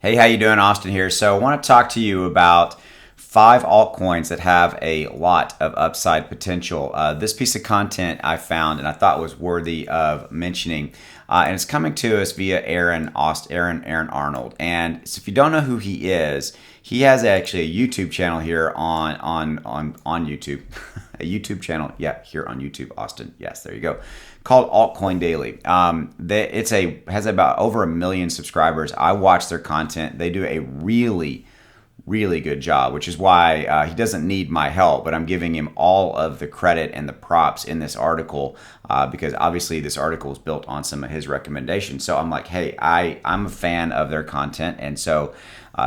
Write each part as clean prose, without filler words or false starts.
Hey, how you doing? Austin here. So I want to talk to you about 5 altcoins that have a lot of upside potential. This piece of content I found and I thought was worthy of mentioning, and it's coming to us via Aaron Arnold. And so if you don't know who he is, he has actually a YouTube channel here on YouTube, a YouTube channel, yeah, here on YouTube, Austin. Yes, there you go, called Altcoin Daily. Has about over 1 million subscribers. I watch their content. They do a really good job, which is why he doesn't need my help, but I'm giving him all of the credit and the props in this article because obviously this article is built on some of his recommendations. So I'm like, hey, I'm a fan of their content, and so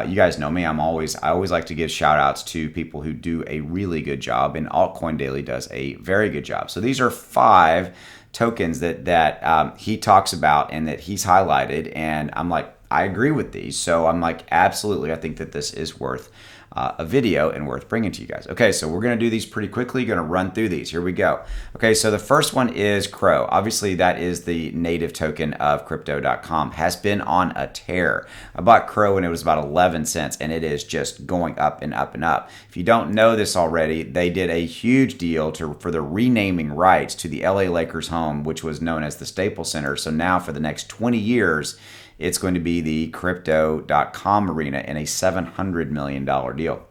you guys know me. I always like to give shout outs to people who do a really good job, and Altcoin Daily does a very good job. So these are 5 tokens that he talks about and that he's highlighted, and I'm like, I agree with these. So I'm like, absolutely, I think that this is worth a video and worth bringing to you guys. Okay, so we're going to do these pretty quickly. Going to run through these. Here we go. Okay, so the first one is Crow. Obviously, that is the native token of crypto.com. Has been on a tear. I bought Crow when it was about 11 cents, and it is just going up and up and up. If you don't know this already, they did a huge deal for the renaming rights to the LA Lakers home, which was known as the Staples Center. So now for the next 20 years, it's going to be the crypto.com arena in a $700 million deal.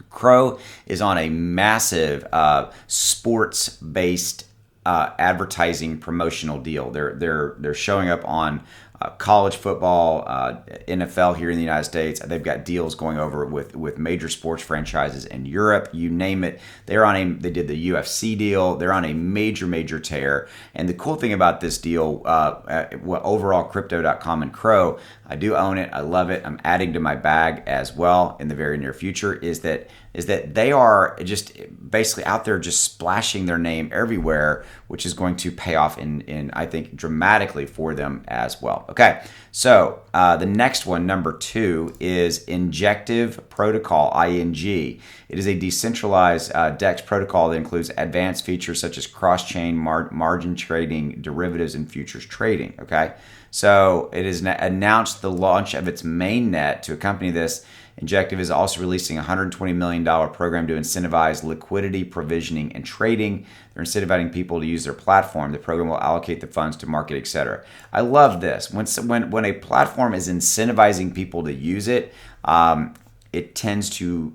Crow is on a massive sports-based advertising promotional deal. They're showing up on college football, NFL here in the United States. They've got deals going over with major sports franchises in Europe. You name it. They did the UFC deal. They're on a major tear. And the cool thing about this deal, overall crypto.com and Crow, I do own it. I love it. I'm adding to my bag as well in the very near future, is that they are just basically out there just splashing their name everywhere, which is going to pay off in I think dramatically for them as well. Okay, so the next one, number 2, is Injective Protocol, ING. It is a decentralized DEX protocol that includes advanced features such as cross-chain margin trading, derivatives, and futures trading. Okay, so it has announced the launch of its mainnet. To accompany this, Injective is also releasing a $120 million program to incentivize liquidity, provisioning, and trading. They're incentivizing people to use their platform. The program will allocate the funds to market, etc. I love this. When a platform is incentivizing people to use it, it tends to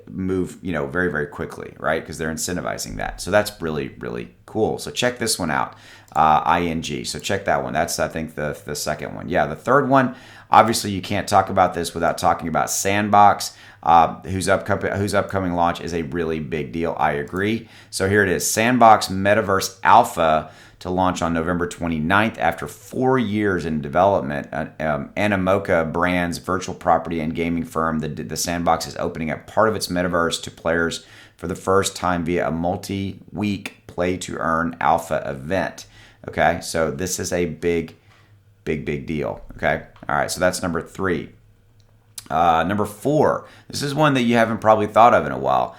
move very quickly, right? Because they're incentivizing that. So that's really cool. So check this one out, ING. So check that one. That's, I think, the second one. Yeah, the third one, obviously you can't talk about this without talking about Sandbox, whose upcoming launch is a really big deal. I agree. So here it is, Sandbox Metaverse Alpha, to launch on November 29th after 4 years in development. Animoca Brands virtual property and gaming firm, the Sandbox, is opening up part of its metaverse to players for the first time via a multi-week play-to-earn alpha event. Okay, so this is a big deal. Okay, all right, so that's number 3. Number 4, this is one that you haven't probably thought of in a while.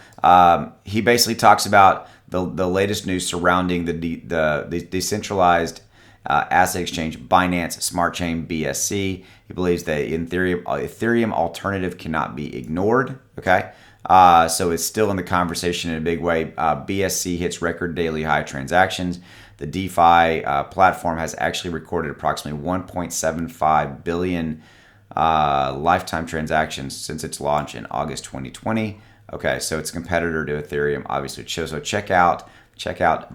He basically talks about the latest news surrounding the decentralized asset exchange Binance Smart Chain, BSC. He believes that in theory, Ethereum alternative cannot be ignored. Okay, so it's still in the conversation in a big way. BSC hits record daily high transactions. The DeFi platform has actually recorded approximately 1.75 billion lifetime transactions since its launch in August 2020. Okay, so it's a competitor to Ethereum, obviously. So check out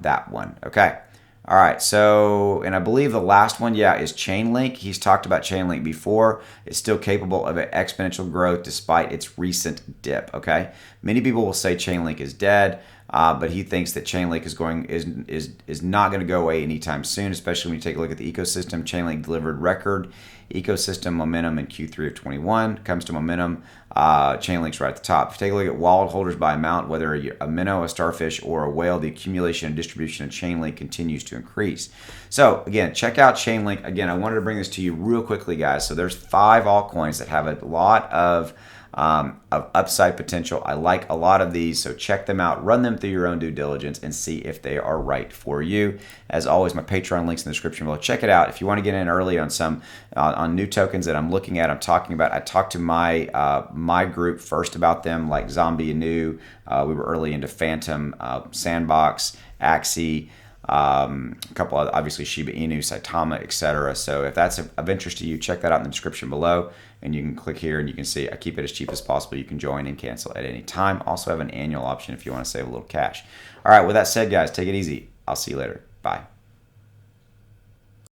that one. Okay, all right. So, and I believe the last one, is Chainlink. He's talked about Chainlink before. It's still capable of exponential growth despite its recent dip. Okay, many people will say Chainlink is dead, but he thinks that Chainlink is not going to go away anytime soon. Especially when you take a look at the ecosystem. Chainlink delivered record ecosystem momentum in Q3 of 21. Comes to momentum, Chainlink's right at the top. If you take a look at wallet holders by amount, whether a minnow, a starfish, or a whale, the accumulation and distribution of Chainlink continues to increase. So again, check out Chainlink. Again, I wanted to bring this to you real quickly, guys. So there's 5 altcoins that have a lot of of upside potential. I like a lot of these, so check them out, run them through your own due diligence, and see if they are right for you. As always, my Patreon link's in the description below. Check it out if you want to get in early on some on new tokens that I'm looking at. I'm talking about. I talked to my group first about them, like Zombie Inu. We were early into Phantom, Sandbox, Axie. A couple of, obviously, Shiba Inu, Saitama, etc. So if that's of interest to you, check that out in the description below, and you can click here and you can see I keep it as cheap as possible. You can join and cancel at any time. Also have an annual option if you want to save a little cash. All right, with that said, guys, take it easy. I'll see you later. Bye.